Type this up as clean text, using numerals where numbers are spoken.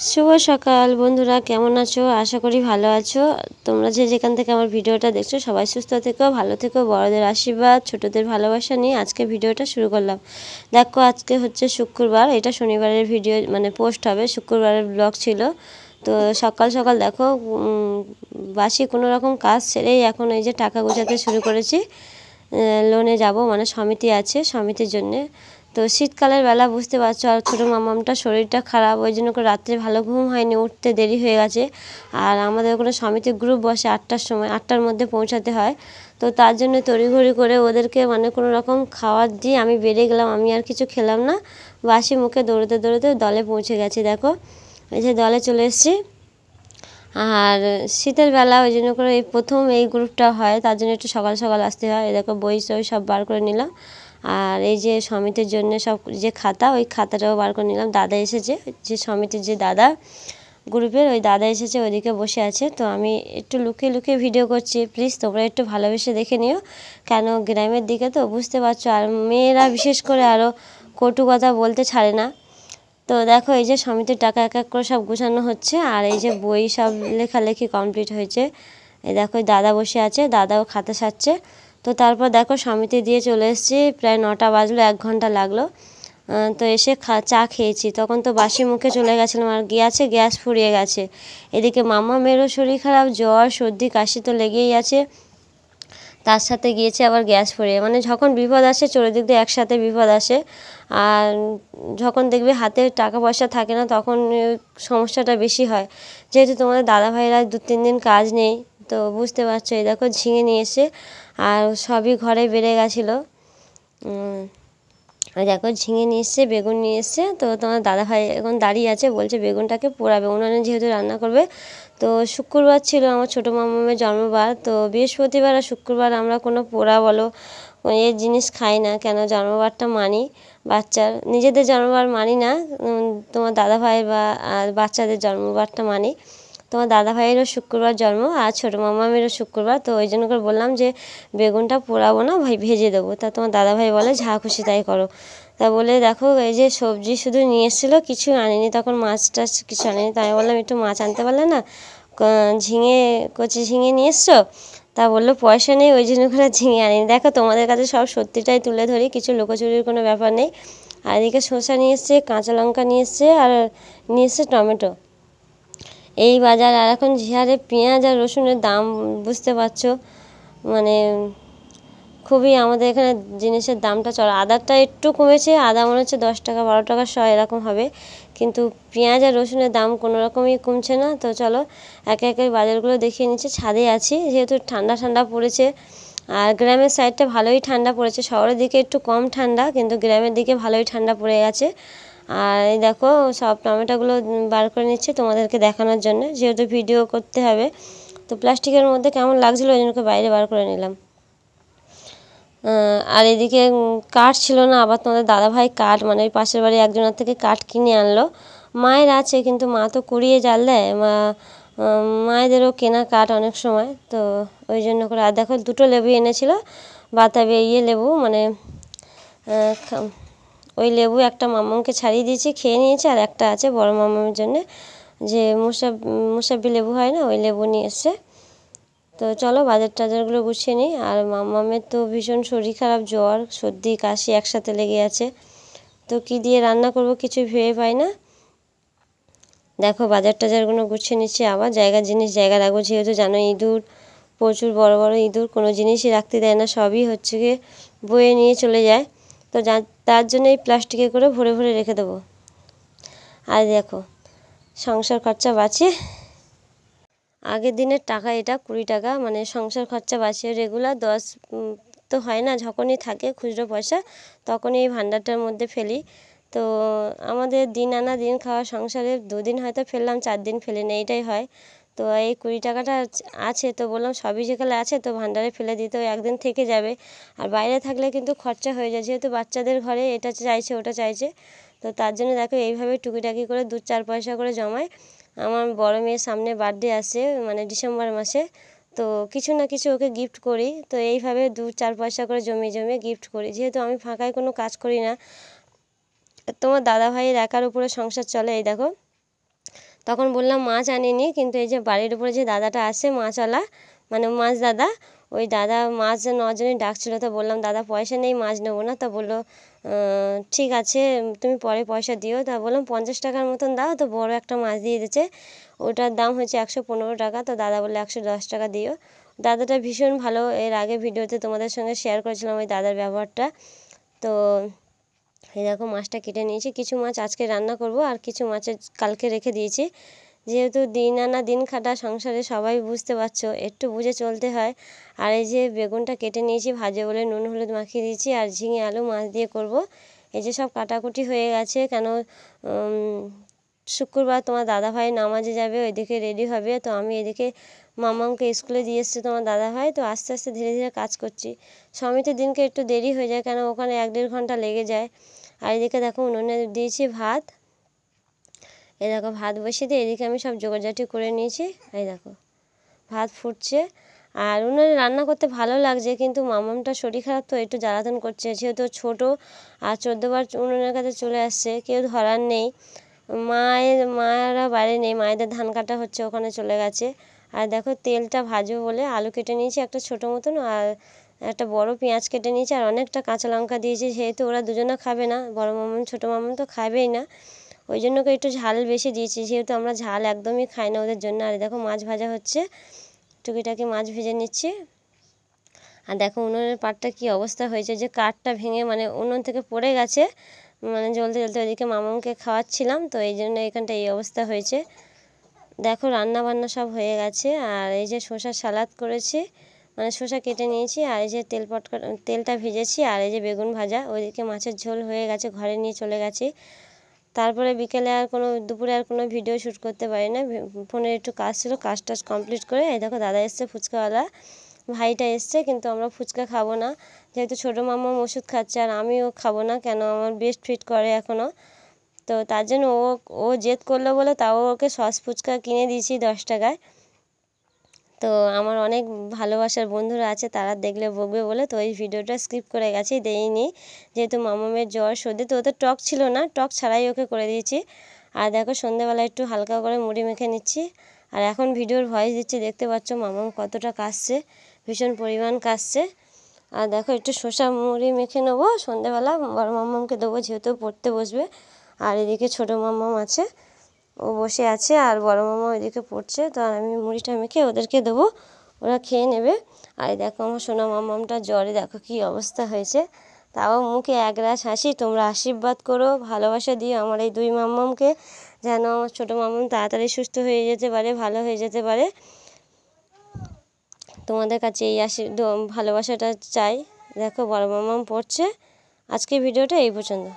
শুভ সকাল বন্ধুরা, কেমন আছো? আশা করি ভালো আছো। তোমরা যে যেখান থেকে আমার ভিডিওটা দেখছো সবাই সুস্থ থেকো, ভালো থেকো। বড়দের আশীর্বাদ, ছোটদের ভালোবাসা নিয়ে আজকে ভিডিওটা শুরু করলাম। দেখো, আজকে হচ্ছে শুক্রবার, এটা শনিবারের ভিডিও মানে পোস্ট হবে, শুক্রবারের ব্লগ ছিল। তো সকাল সকাল দেখো, বাসি কোনো রকম কাজ ছেড়েই এখন এই যে টাকা গোছাতে শুরু করেছি। লোনে যাব, মানে সমিতি আছে, সমিতির জন্যে। তো শীতকালের বেলা বুঝতে পারছো, আর ছোটো মামামটা শরীরটা খারাপ, ওই জন্য করে রাত্রে ভালো ঘুম হয়নি, উঠতে দেরি হয়ে গেছে। আর আমাদের ওখানে সমিতির গ্রুপ বসে 8টার সময়, 8টার মধ্যে পৌঁছাতে হয়। তো তার জন্য তড়িঘড়ি করে ওদেরকে মানে কোনো রকম খাবার দিয়ে আমি বেরিয়ে গেলাম। আমি আর কিছু খেলাম না, বাসি মুখে দৌড়তে দৌড়তে দলে পৌঁছে গেছি। দেখো, এই যে দলে চলে এসেছি। আর শীতের বেলা ওই জন্য করে এই প্রথম এই গ্রুপটা হয়, তার জন্য একটু সকাল সকাল আসতে হয়। দেখো, বই সই সব বার করে নিলাম। আর এই যে সমিতির জন্য সব যে খাতা, ওই খাতাটাও বার করে নিলাম। দাদা এসেছে, যে সমিতির যে দাদা, গ্রুপের ওই দাদা এসেছে, ওইদিকে বসে আছে। তো আমি একটু লুকিয়ে লুকিয়ে ভিডিও করছি, প্লিজ তোমরা একটু ভালোবেসে দেখে নিও। কেন গ্রামের দিকে তো বুঝতে পারছো, আর মেয়েরা বিশেষ করে আরও কটু কথা বলতে ছাড়ে না। তো দেখো, এই যে সমিতির টাকা এক এক করে সব গুছানো হচ্ছে, আর এই যে বই সব লেখালেখি কমপ্লিট হয়েছে। এই দেখো, দাদা বসে আছে, দাদাও খাতা সারছে। তো তারপর দেখো, সমিতি দিয়ে চলে এসেছি, প্রায় 9টা বাজলো, 1 ঘন্টা লাগলো। তো এসে চা খেয়েছি, তখন তো বাসি মুখে চলে গেছিলাম, আর গ্যাস ফুরিয়ে গেছে। এদিকে মামা মেয়েরও শরীর খারাপ, জ্বর সর্দি কাশি তো লেগেই আছে, তার সাথে গিয়েছে আবার গ্যাস ফুরিয়ে। মানে যখন বিপদ আসে চতুর্দিক দিয়ে একসাথে বিপদ আসে। আর যখন দেখবে হাতে টাকা পয়সা থাকে না, তখন সমস্যাটা বেশি হয়। যেহেতু তোমাদের দাদা ভাইয়েরা 2-3 দিন কাজ নেই, তো বুঝতে পারছো। এই দেখো, ঝিঙে নিয়ে এসে, আর সবই ঘরে বেড়ে গেছিলো। ওই দেখো, ঝিঙে নিয়ে এসছে, বেগুন নিয়ে এসছে। তো তোমার দাদাভাই এখন দাঁড়িয়ে আছে, বলছে বেগুনটাকে পোড়াবে, উনুনে যেহেতু রান্না করবে। তো শুক্রবার ছিল আমার ছোটো মামামের জন্মবার, তো বৃহস্পতিবার আর শুক্রবার আমরা কোনো পোড়া বলো এর জিনিস খাই না। কেন, জন্মবারটা মানি বাচ্চার, নিজেদের জন্মবার মানি না। তোমার দাদাভাই বা বাচ্চাদের জন্মবারটা মানি। তোমার দাদা ভাইয়েরও শুক্রবার জন্ম, আর ছোটো মামামেরও শুক্রবার। তো ওই জন্য করে বললাম যে বেগুনটা পোড়াবো না ভাই, ভেজে দেবো। তা তোমার দাদা ভাই বলে যা খুশি তাই করো। তা বলে দেখো, এই যে সবজি শুধু নিয়ে এসেছিলো, কিছু আনিনি, তখন মাছ টাছ কিছু আনিনি। তাই বললাম একটু মাছ আনতে পারলে না, ঝিঙে কচি ঝিঙে নিয়ে এসছো। তা বললো পয়সা নেই, ওই জন্য করে ঝিঙে আনিনি। দেখো, তোমাদের কাছে সব সত্যিটাই তুলে ধরি, কিছু লুকোচুরির কোনো ব্যাপার নেই। আর এদিকে শসা নিয়ে এসছে, কাঁচা লঙ্কা নিয়ে এসছে, আর নিয়ে এসছে টমেটো। এই বাজার। আর এখন যে হারে পেঁয়াজ আর রসুনের দাম বুঝতে পারছো, মানে খুবই আমাদের এখানে জিনিসের দামটা চড়া। আদারটা একটু কমেছে, আদা মনে হচ্ছে 10 টাকা 12 টাকা শ এরকম হবে, কিন্তু পেঁয়াজ আর রসুনের দাম কোনো রকমই কমছে না। তো চলো একে একে বাজারগুলো দেখিয়ে নিচ্ছি। ছাদে আছি, যেহেতু ঠান্ডা ঠান্ডা পড়েছে। আর গ্রামের সাইডটা ভালোই ঠান্ডা পড়েছে, শহরের দিকে একটু কম ঠান্ডা, কিন্তু গ্রামের দিকে ভালোই ঠান্ডা পড়ে গেছে। আর এই দেখো, সব টমেটোগুলো বার করে নিচ্ছে তোমাদেরকে দেখানোর জন্য, যেহেতু ভিডিও করতে হবে। তো প্লাস্টিকের মধ্যে কেমন লাগছিলো, ওই জন্য বাইরে বার করে নিলাম। আর এদিকে কাঠ ছিল না, আবার তোমাদের দাদাভাই কাঠ, মানে ওই পাশের বাড়ি একজনের থেকে কাঠ কিনে আনলো। মায়ের আছে, কিন্তু মা তো কুড়িয়ে জাল দেয়, মায়েদেরও কেনা কাঠ অনেক সময়। তো ওই জন্য করে। আর দেখো, 2টো লেবু এনেছিল, বাতাবি লেবু, মানে ওই লেবু একটা মামাকে ছাড়িয়ে দিয়েছি, খেয়ে নিয়েছে, আর একটা আছে বড় মামার জন্য, যে মুসাব্বি লেবু হয় না, ওই লেবু নিয়ে এসছে। তো চলো বাজার টাজারগুলো গুছিয়ে নিই। আর মামামের তো ভীষণ শরীর খারাপ, জ্বর সর্দি কাশি একসাথে লেগে আছে। তো কি দিয়ে রান্না করব কিছু ভেবে পাই না। দেখো, বাজার টাজারগুলো গুছিয়ে নিচ্ছি, আবার জিনিস জায়গা রাখবো, যেহেতু জানো ইঁদুর প্রচুর, বড় বড় ইঁদুর, কোনো জিনিসই রাখতে দেয় না, সবই হচ্ছে গিয়ে বয়ে নিয়ে চলে যায়। তো তার জন্য এই প্লাস্টিকে করে ভরে ভরে রেখে দেবো। আর দেখো, সংসার খরচা বাঁচে। আগের দিনের টাকা, এটা 20 টাকা, মানে সংসার খরচা বাঁচিয়ে রেগুলার 10 তো হয় না, যখনই থাকে খুচরো পয়সা তখনই এই ভান্ডারটার মধ্যে ফেলি। তো আমাদের দিন আনা দিন খাওয়া সংসারে 2 দিন হয়তো ফেললাম, 4 দিন ফেলি না, এইটাই হয়। তো এই 20 টাকাটা আছে, তো বললাম সবই যেখানে আছে তো ভান্ডারে ফেলে দিতে, ওই একদিন থেকে যাবে। আর বাইরে থাকলে কিন্তু খরচা হয়ে যায়, যেহেতু বাচ্চাদের ঘরে এটা চাইছে ওটা চাইছে। তো তার জন্য দেখো এইভাবে টুকিটাকি করে 2-4 পয়সা করে জমায়। আমার বড় মেয়ের সামনে বার্থডে আসে, মানে ডিসেম্বর মাসে, তো কিছু না কিছু ওকে গিফট করি। তো এইভাবে 2-4 পয়সা করে জমিয়ে জমিয়ে গিফট করি, যেহেতু আমি ফাঁকায় কোনো কাজ করি না। তোমার দাদা ভাইয়ের একার উপরে সংসার চলে। এই দেখো, তখন বললাম মাছ আনিনি, কিন্তু এই যে বাড়ির উপরে যে দাদাটা আসে মাছওয়ালা, মানে মাছ দাদা, ওই দাদা মাছ নেওয়ার জন্য ডাকছিলো। তো বললাম দাদা পয়সা নেই, মাছ নেবো না। তো বললো ঠিক আছে তুমি পরে পয়সা দিও। তা বললাম 50 টাকার মতন দাও। তো বড় একটা মাছ দিয়ে দিয়েছে, ওটার দাম হচ্ছে 115 টাকা। তো দাদা বললো 110 টাকা দিও। দাদাটা ভীষণ ভালো, এর আগে ভিডিওতে তোমাদের সঙ্গে শেয়ার করেছিলাম ওই দাদার ব্যবহারটা। তো এই দেখো মাছটা কেটে নিয়েছি, কিছু মাছ আজকে রান্না করব আর কিছু মাছের কালকে রেখে দিয়েছি। যেহেতু দিন আনা দিন খাটা সংসারে, সবাই বুঝতে পারছো, একটু বুঝে চলতে হয়। আর এই যে বেগুনটা কেটে নিয়েছি, ভাজে বলে নুন হলুদ মাখিয়ে দিয়েছি, আর ঝিঙে আলু মাছ দিয়ে করব। এই যে সব কাটাকুটি হয়ে গেছে, কেন শুক্রবার তোমার দাদাভাই নামাজে যাবে, ওইদিকে রেডি হবে। তো আমি এদিকে মামাকে স্কুলে দিয়ে এসছে তোমার দাদাভাই। তো আস্তে আস্তে ধীরে ধীরে কাজ করছি। সমিতির দিনকে একটু দেরি হয়ে যায়, কেন ওখানে 1-1.5 ঘন্টা লেগে যায়। আর এদিকে দেখো উনুনে দিয়েছি ভাত, এই দেখো ভাত বসিয়ে দিয়ে এদিকে আমি সব জোগাড়জাটি করে নিয়েছি। এই দেখো ভাত ফুটছে, আর উনুনে রান্না করতে ভালো লাগছে, কিন্তু মামামটা শরীর খারাপ তো একটু জ্বালাতন করছে, যেহেতু ছোটো আর 14 বার উনুনের কাছে চলে আসছে, কেউ ধরার নেই। মায়েরা বাইরে নেই, মায়েদের ধান কাটা হচ্ছে, ওখানে চলে গেছে। আর দেখো তেলটা ভাজবো বলে আলু কেটে নিয়েছি একটা ছোটো মতন, আর একটা বড় পেঁয়াজ কেটে নিয়েছি, আর অনেকটা কাঁচা লঙ্কা দিয়েছি, যেহেতু ওরা দুজনে খাবে না, বড় মামুন ছোটো মামুন তো খাবেই না, ওই জন্য করে একটু ঝাল বেশি দিয়েছি, যেহেতু আমরা ঝাল একদমই খাই না ওদের জন্য। আর দেখো মাছ ভাজা হচ্ছে, টুকিটাকি মাছ ভেজে নিচ্ছি। আর দেখো উনুনের পাটটা কি অবস্থা হয়েছে, যে কাঠটা ভেঙে মানে উনুন থেকে পড়ে গেছে, মানে জ্বলতে জ্বলতে ওইদিকে মামাকে খাওয়াচ্ছিলাম, তো এই জন্য এখানটা এই অবস্থা হয়েছে। দেখো রান্না বান্না সব হয়ে গেছে। আর এই যে শসার সালাদ করেছি, মানে শসা কেটে নিয়েছি, আর এই যে তেলটা ভেজেছি, আর এই যে বেগুন ভাজা, ওইদিকে মাছের ঝোল হয়ে গেছে, ঘরে নিয়ে চলে গেছি। তারপরে বিকেলে আর কোনো, দুপুরে আর কোনো ভিডিও শ্যুট করতে পারি না, ফোনে একটু কাজ ছিল, কাজ টাজ কমপ্লিট করে এই দেখো দাদা এসছে, ফুচকাওয়ালা ভাইটা এসছে, কিন্তু আমরা ফুচকা খাবো না, যেহেতু ছোটো মাম্মাম ওষুধ খাচ্ছে, আর আমিও খাবো না, কেন আমার বেস্ট ফিট করে এখনও। তো তার জন্য ও জেদ করলো বলে তাও ওকে সস ফুচকা কিনে দিয়েছি 10 টাকায়। তো আমার অনেক ভালোবাসার বন্ধুরা আছে, তারা দেখলে বকবে বলে তো এই ভিডিওটা স্কিপ করে গেছি, দেইনি, যেহেতু মামামের জ্বর সর্দি, তো ওদের টক ছিল না, টক ছাড়াই ওকে করে দিয়েছি। আর দেখো সন্ধ্যেবেলা একটু হালকা করে মুড়ি মেখে নিচ্ছি, আর এখন ভিডিওর ভয়েস দিচ্ছি, দেখতে পাচ্ছ মামাম কতটা কাশছে, ভীষণ পরিমাণ কাশছে। আর দেখো একটু শসা মুড়ি মেখে নেবো সন্ধ্যেবেলা, বড় মামামকে দেবো, যেহেতু পড়তে বসবে। আর এদিকে ছোটো মামাম আছে, ও বসে আছে, আর বড় মামা ওইদিকে পড়ছে, তো আমি মুড়িটা মেখে ওদেরকে দেবো, ওরা খেয়ে নেবে। আর দেখো আমার সোনা মামামটা জ্বরে দেখো কি অবস্থা হয়েছে, তাও মুখে একরাশ হাসি। তোমরা আশীর্বাদ করো, ভালোবাসা দিও আমার এই দুই মামামকে, যেন আমার ছোটো মামাম তাড়াতাড়ি সুস্থ হয়ে যেতে পারে, ভালো হয়ে যেতে পারে। তোমাদের কাছে এই ভালোবাসাটা চাই। দেখো বড় মামাম পড়ছে। আজকের ভিডিওটা এই পর্যন্ত।